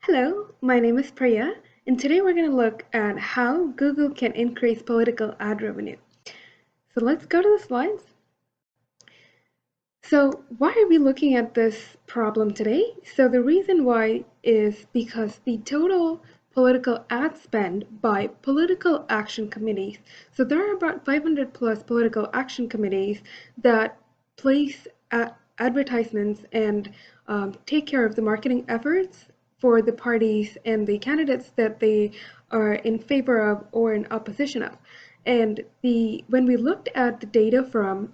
Hello, my name is Priya, and today we're going to look at how Google can increase political ad revenue. So let's go to the slides. So, why are we looking at this problem today? So, the reason why is because the total political ad spend by political action committees. So, there are about 500 plus political action committees that place advertisements and take care of the marketing efforts for the parties and the candidates that they are in favor of or in opposition of. And when we looked at the data from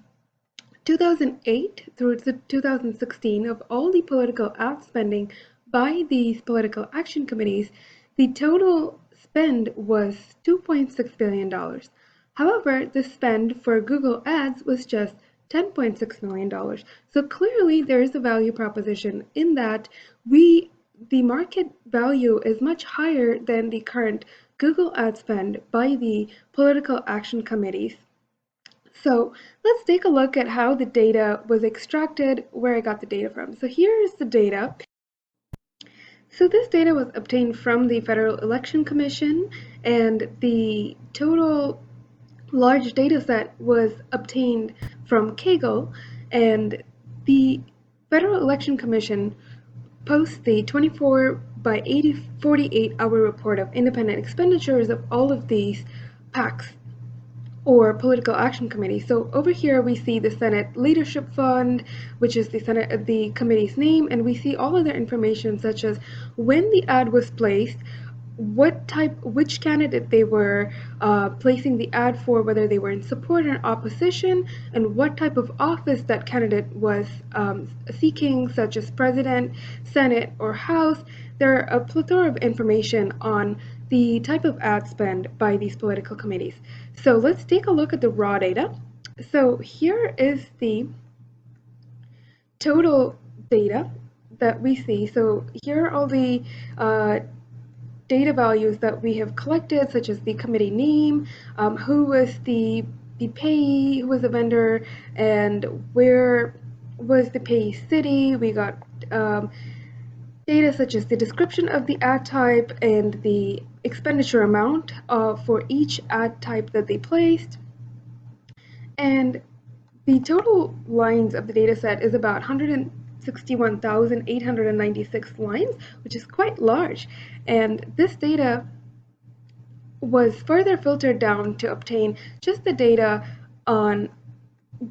2008 through to 2016 of all the political ad spending by these political action committees, the total spend was $2.6 billion. However, the spend for Google Ads was just $10.6 million. So clearly there is a value proposition in that the market value is much higher than the current Google ad spend by the political action committees. So let's take a look at how the data was extracted, where I got the data from. So here is the data. So this data was obtained from the Federal Election Commission, and the total large data set was obtained from Kaggle, and the Federal Election Commission posts the 24 by 48-hour report of independent expenditures of all of these PACs or political action committee. So over here we see the Senate Leadership Fund, which is the committee's name, and we see all other information such as when the ad was placed, which candidate they were placing the ad for, whether they were in support or opposition, and what type of office that candidate was seeking, such as president, Senate, or House. There are a plethora of information on the type of ad spend by these political committees. So let's take a look at the raw data. So here is the total data that we see. So here are all the data values that we have collected, such as the committee name, who was the payee, who was the vendor, and where was the payee city. We got data such as the description of the ad type and the expenditure amount for each ad type that they placed. And the total lines of the data set is about 161,896 lines, which is quite large. And this data was further filtered down to obtain just the data on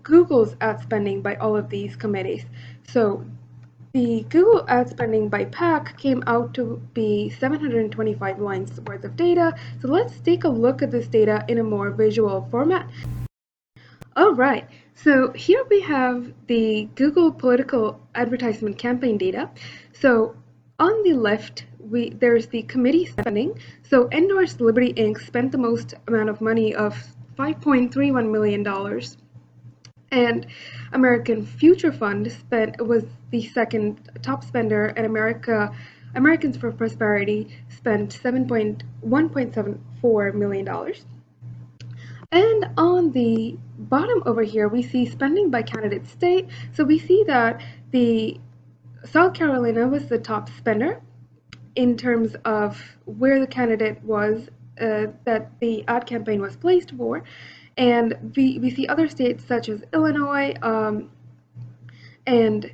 Google's ad spending by all of these committees. So the Google ad spending by PAC came out to be 725 lines worth of data. So let's take a look at this data in a more visual format. All right, so here we have the Google political advertisement campaign data. So on the left, there's the committee spending. So Endorsed Liberty Inc. spent the most amount of money of $5.31 million. And American Future Fund was the second top spender, and Americans for Prosperity spent $1.74 million. And on the bottom over here, we see spending by candidate state. So we see that the South Carolina was the top spender in terms of where the candidate was that the ad campaign was placed for. And we see other states such as Illinois, and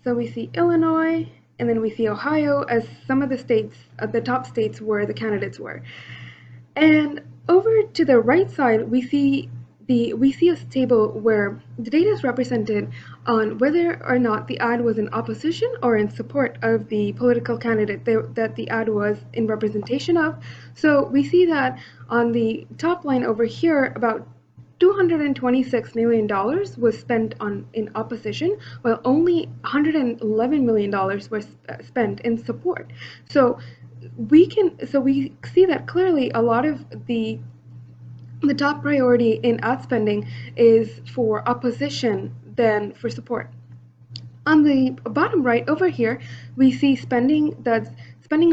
so we see Illinois, and then we see Ohio as some of the states, the top states where the candidates were. And over to the right side, we see a table where the data is represented on whether or not the ad was in opposition or in support of the political candidate that the ad was in representation of. So we see that on the top line over here, about $226 million was spent in opposition, while only $111 million was spent in support. So we see that clearly a lot of the top priority in ad spending is for opposition than for support. On the bottom right over here, we see spending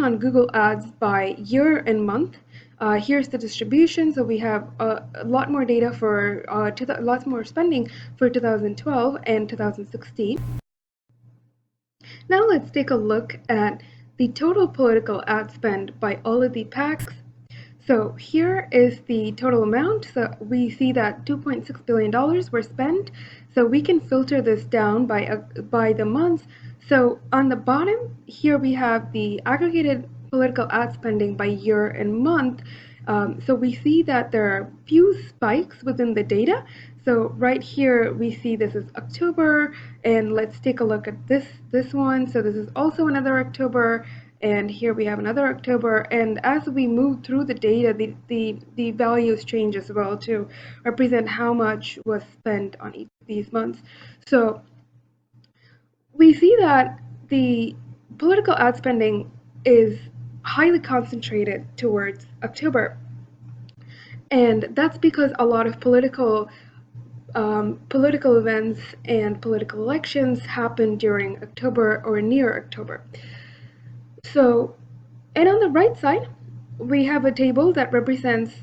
on Google Ads by year and month. Here's the distribution, so we have a lot more data for lots more spending for 2012 and 2016. Now let's take a look at the total political ad spend by all of the PACs. So here is the total amount. So we see that $2.6 billion were spent. So we can filter this down by the months. So on the bottom here we have the aggregated political ad spending by year and month. So we see that there are few spikes within the data. So right here we see this is October, and let's take a look at this one. So this is also another October, and here we have another October. And as we move through the data, the values change as well to represent how much was spent on each of these months. So we see that the political ad spending is highly concentrated towards October. And that's because a lot of political events and political elections happen during October or near October. So, and on the right side, we have a table that represents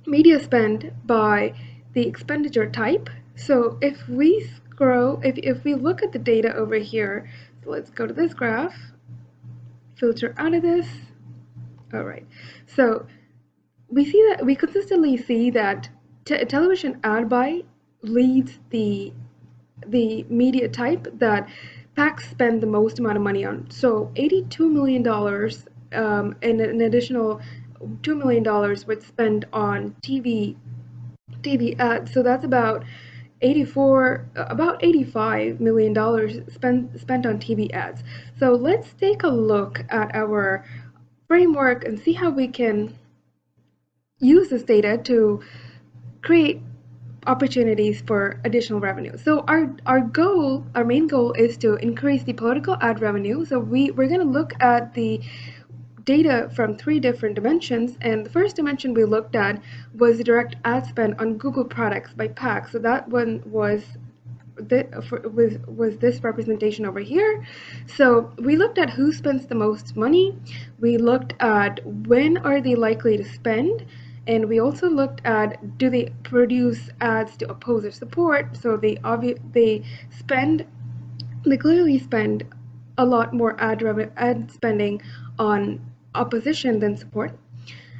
media spend by the expenditure type. So if we if we look at the data over here, so let's go to this graph, filter out of this. All right. So we consistently see that television ad buy leads the media type that PACs spend the most amount of money on. So $82 million and an additional $2 million would spend on TV ads. So that's about $85 million spent on TV ads. So let's take a look at our framework and see how we can use this data to create opportunities for additional revenue. So our main goal is to increase the political ad revenue. So we're going to look at the data from three different dimensions, and the first dimension we looked at was the direct ad spend on Google products by PAC. So that one was this representation over here. So we looked at who spends the most money, we looked at when are they likely to spend, and we also looked at do they produce ads to oppose or support. So they clearly spend a lot more ad spending on opposition than support.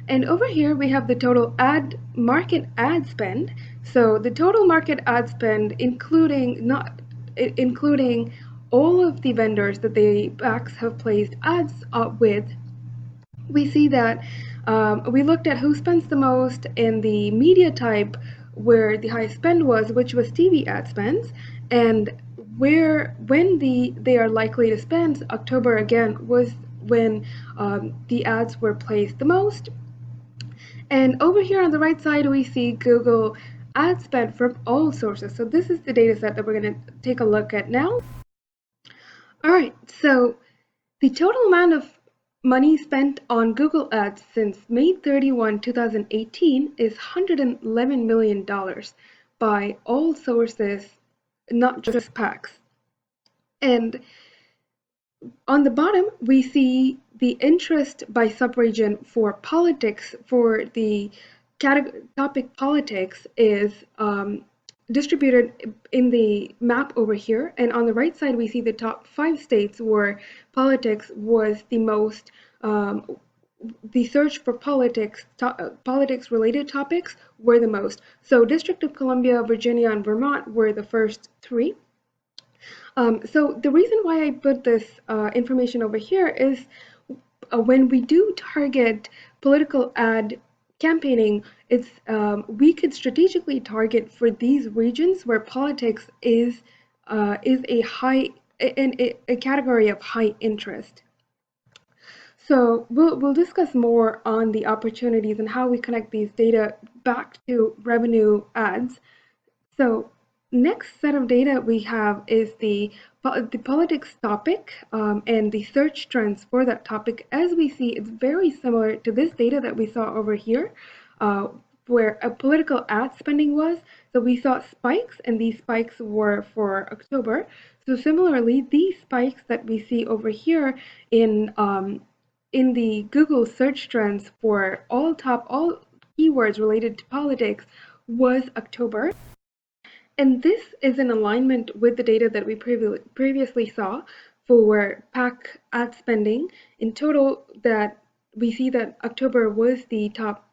And over here we have the total market ad spend. So the total market ad spend, including all of the vendors that the PACs have placed ads with. We see that we looked at who spends the most in the media type where the highest spend was, which was TV ad spends, and when they are likely to spend. October again was when the ads were placed the most. And over here on the right side, we see Google ad spend from all sources. So this is the data set that we're going to take a look at now. All right, so the total amount of money spent on Google Ads since May 31, 2018 is $111 million by all sources, not just PACs. And on the bottom, we see the interest by subregion for politics. For the topic politics is distributed in the map over here. And on the right side, we see the top 5 states where politics was the most, the search for politics-related topics were the most. So District of Columbia, Virginia, and Vermont were the first 3. So the reason why I put this information over here is when we do target political ad campaigning, it's we could strategically target for these regions where politics is a category of high interest. So we'll discuss more on the opportunities and how we connect these data back to revenue ads. So next set of data we have is the politics topic and the search trends for that topic. As we see, it's very similar to this data that we saw over here, where a political ad spending was. So we saw spikes, and these spikes were for October. So similarly, these spikes that we see over here in the Google search trends for all keywords related to politics was October. And this is in alignment with the data that we previously saw for PAC ad spending. In total, that we see that October was the top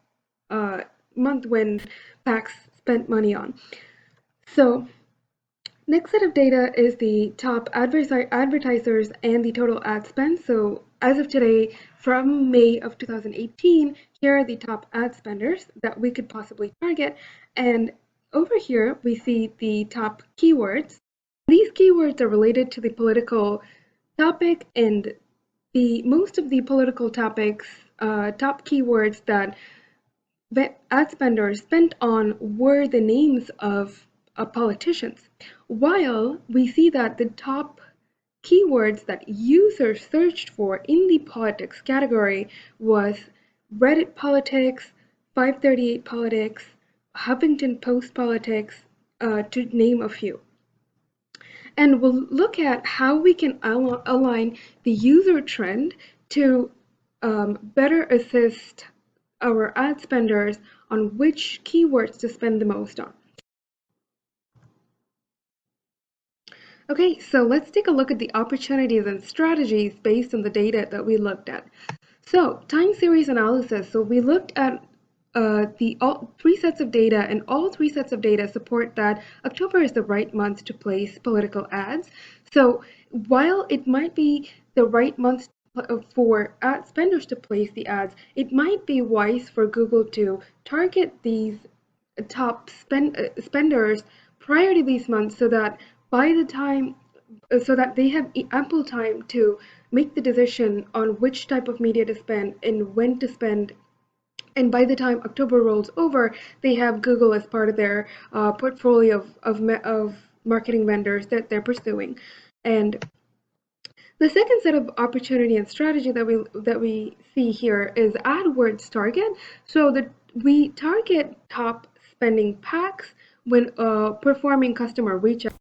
uh, month when PACs spent money on. So next set of data is the top advertisers and the total ad spend. So as of today, from May of 2018, here are the top ad spenders that we could possibly target. And over here, we see the top keywords. These keywords are related to the political topic, and the most of the political topics, top keywords that ad spenders spent on were the names of politicians, while we see that the top keywords that users searched for in the politics category was Reddit politics, 538 politics, Huffington Post politics, to name a few. And we'll look at how we can align the user trend to better assist our ad spenders on which keywords to spend the most on. Okay, so let's take a look at the opportunities and strategies based on the data that we looked at. So, time series analysis. So we looked at the all three sets of data, and all three sets of data support that October is the right month to place political ads. So while it might be the right month for ad spenders to place the ads, it might be wise for Google to target these top spenders prior to these months, so that by the time so that they have ample time to make the decision on which type of media to spend and when to spend. And by the time October rolls over, they have Google as part of their portfolio of marketing vendors that they're pursuing. And the second set of opportunity and strategy that we see here is AdWords target. So that we target top spending packs when performing customer reach out.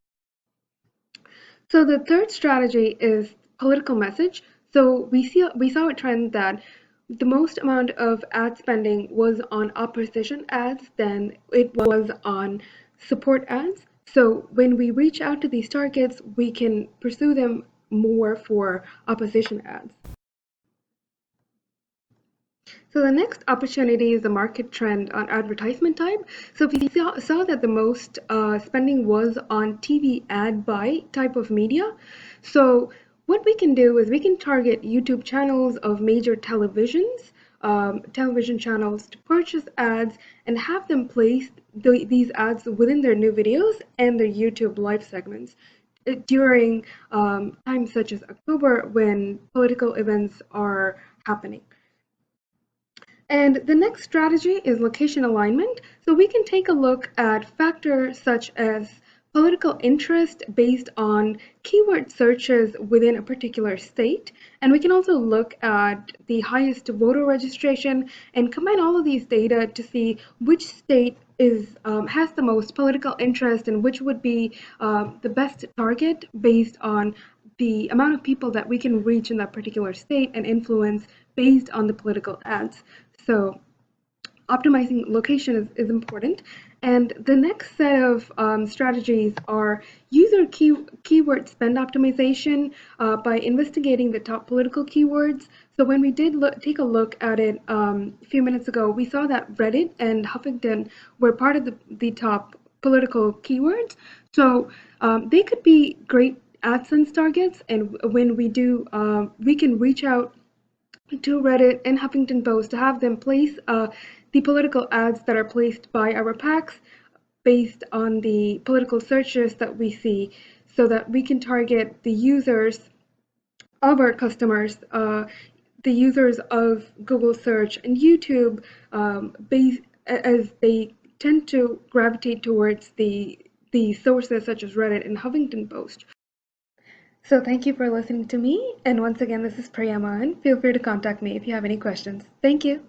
So the third strategy is political message. So we saw a trend that the most amount of ad spending was on opposition ads than it was on support ads. So when we reach out to these targets, we can pursue them more for opposition ads. So the next opportunity is the market trend on advertisement type. So we saw that the most spending was on TV ad buy type of media. So what we can do is we can target YouTube channels of major television channels to purchase ads and have them place these ads within their new videos and their YouTube live segments during times such as October when political events are happening. And the next strategy is location alignment. So we can take a look at factors such as political interest based on keyword searches within a particular state. And we can also look at the highest voter registration and combine all of these data to see which state has the most political interest and which would be the best target based on the amount of people that we can reach in that particular state and influence based on the political ads. So optimizing location is important. And the next set of strategies are user keyword spend optimization by investigating the top political keywords. So when we did take a look at it a few minutes ago, we saw that Reddit and Huffington were part of the top political keywords. So they could be great AdSense targets. And when we do, we can reach out to Reddit and Huffington Post to have them place the political ads that are placed by our packs based on the political searches that we see, so that we can target the users of our customers, the users of Google search and YouTube, as they tend to gravitate towards the sources such as Reddit and Huffington Post. So thank you for listening to me, and once again, this is Priya Mohan. Feel free to contact me if you have any questions. Thank you.